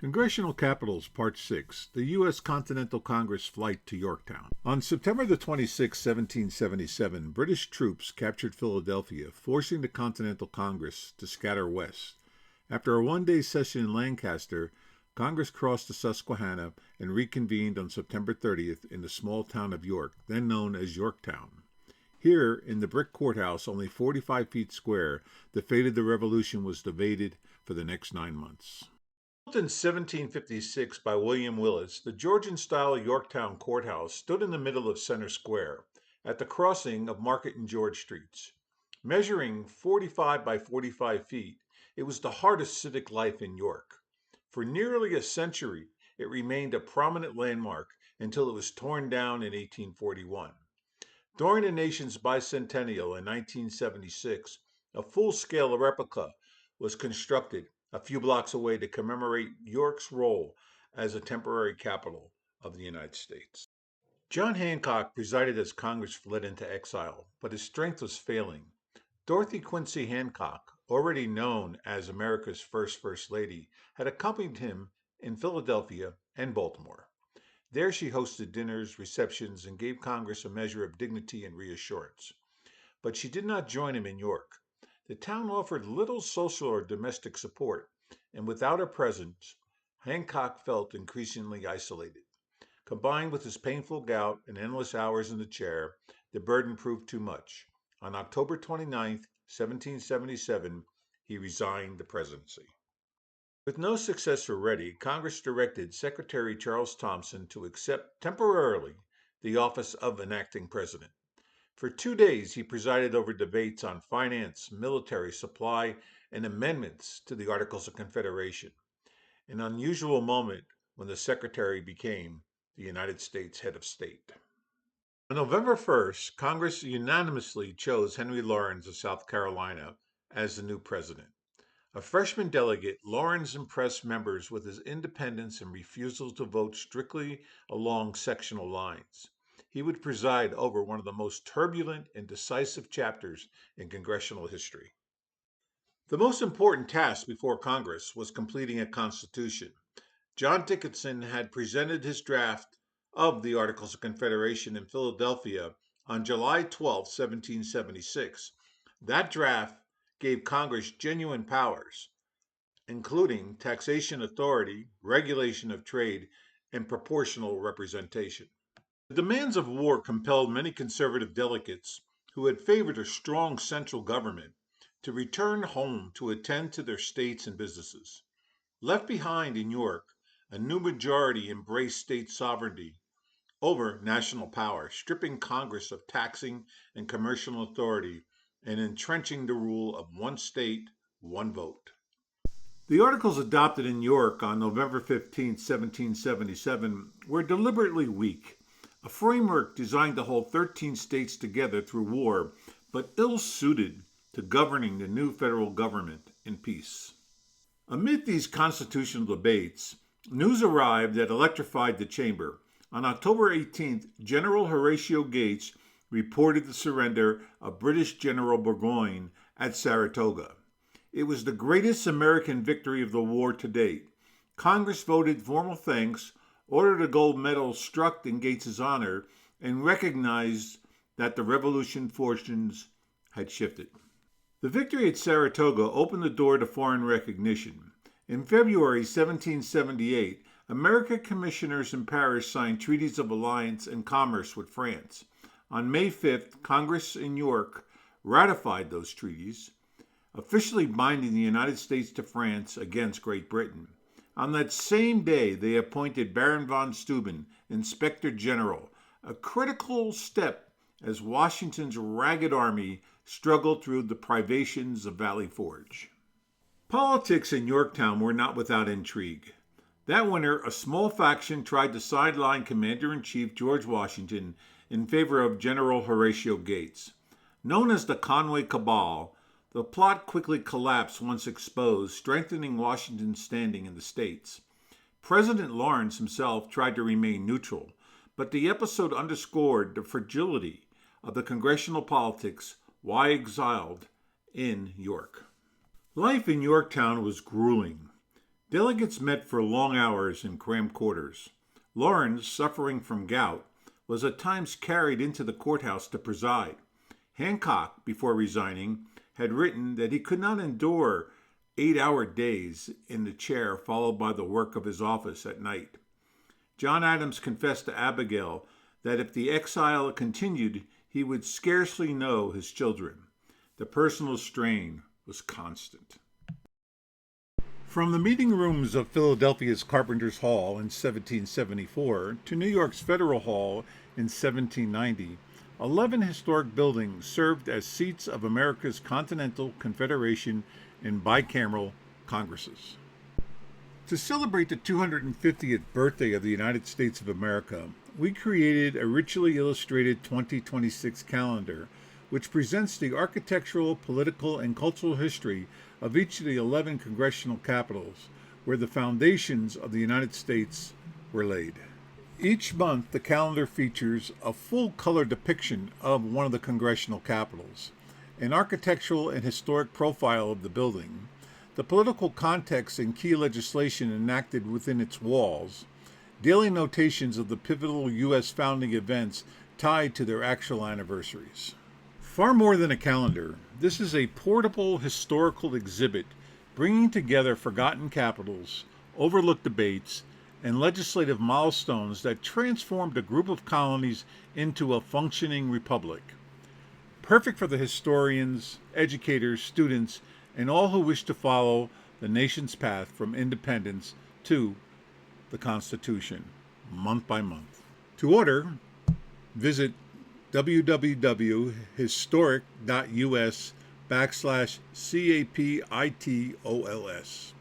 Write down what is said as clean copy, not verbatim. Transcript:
Congressional Capitals, Part 6, the U.S. Continental Congress Flight to Yorktown. On September the 26th, 1777, British troops captured Philadelphia, forcing the Continental Congress to scatter west. After a one-day session in Lancaster, Congress crossed the Susquehanna and reconvened on September 30th in the small town of York, then known as Yorktown. Here, in the brick courthouse, only 45 feet square, the fate of the Revolution was debated for the next 9 months. Built in 1756 by William Willis, the Georgian-style Yorktown Courthouse stood in the middle of Center Square, at the crossing of Market and George Streets. Measuring 45 by 45 feet, it was the heart of civic life in York. For nearly a century, it remained a prominent landmark until it was torn down in 1841. During the nation's bicentennial in 1976, a full-scale replica was constructed a few blocks away to commemorate York's role as a temporary capital of the United States. John Hancock presided as Congress fled into exile, but his strength was failing. Dorothy Quincy Hancock, already known as America's First Lady, had accompanied him in Philadelphia and Baltimore. There she hosted dinners, receptions, and gave Congress a measure of dignity and reassurance. But she did not join him in York. The town offered little social or domestic support, and without her presence, Hancock felt increasingly isolated. Combined with his painful gout and endless hours in the chair, the burden proved too much. On October 29, 1777, he resigned the presidency. With no successor ready, Congress directed Secretary Charles Thompson to accept temporarily the office of an acting president. For 2 days, he presided over debates on finance, military supply, and amendments to the Articles of Confederation, an unusual moment when the secretary became the United States head of state. On November 1st, Congress unanimously chose Henry Laurens of South Carolina as the new president. A freshman delegate, Laurens impressed members with his independence and refusal to vote strictly along sectional lines. He would preside over one of the most turbulent and decisive chapters in congressional history. The most important task before Congress was completing a constitution. John Dickinson had presented his draft of the Articles of Confederation in Philadelphia on July 12, 1776. That draft gave Congress genuine powers, including taxation authority, regulation of trade, and proportional representation. The demands of war compelled many conservative delegates who had favored a strong central government to return home to attend to their states and businesses. Left behind in York, a new majority embraced state sovereignty over national power, stripping Congress of taxing and commercial authority and entrenching the rule of one state, one vote. The articles adopted in York on November 15, 1777, were deliberately weak. A framework designed to hold 13 states together through war, but ill-suited to governing the new federal government in peace. Amid these constitutional debates, news arrived that electrified the chamber. On October 18th, General Horatio Gates reported the surrender of British General Burgoyne at Saratoga. It was the greatest American victory of the war to date. Congress voted formal thanks, ordered a gold medal struck in Gates's honor, and recognized that the Revolution fortunes had shifted. The victory at Saratoga opened the door to foreign recognition. In February 1778, American commissioners in Paris signed treaties of alliance and commerce with France. On May 5th, Congress in York ratified those treaties, officially binding the United States to France against Great Britain. On that same day, they appointed Baron von Steuben Inspector General, a critical step as Washington's ragged army struggled through the privations of Valley Forge. Politics in Yorktown were not without intrigue. That winter, a small faction tried to sideline Commander-in-Chief George Washington in favor of General Horatio Gates. Known as the Conway Cabal, the plot quickly collapsed once exposed, strengthening Washington's standing in the states. President Laurens himself tried to remain neutral, but the episode underscored the fragility of the congressional politics while exiled in York. Life in Yorktown was grueling. Delegates met for long hours in cramped quarters. Lawrence, suffering from gout, was at times carried into the courthouse to preside. Hancock, before resigning, had written that he could not endure 8-hour days in the chair followed by the work of his office at night. John Adams confessed to Abigail that if the exile continued, he would scarcely know his children. The personal strain was constant. From the meeting rooms of Philadelphia's Carpenter's Hall in 1774 to New York's Federal Hall in 1790, 11 historic buildings served as seats of America's Continental, Confederation, and bicameral Congresses. To celebrate the 250th birthday of the United States of America, we created a richly illustrated 2026 calendar, which presents the architectural, political, and cultural history of each of the 11 congressional capitals, where the foundations of the United States were laid. Each month, the calendar features a full-color depiction of one of the congressional capitals, an architectural and historic profile of the building, the political context and key legislation enacted within its walls, daily notations of the pivotal U.S. founding events tied to their actual anniversaries. Far more than a calendar, this is a portable historical exhibit bringing together forgotten capitals, overlooked debates, and legislative milestones that transformed a group of colonies into a functioning republic. Perfect for the historians, educators, students, and all who wish to follow the nation's path from independence to the Constitution, month by month. To order, visit www.historic.us/CAPITOLS.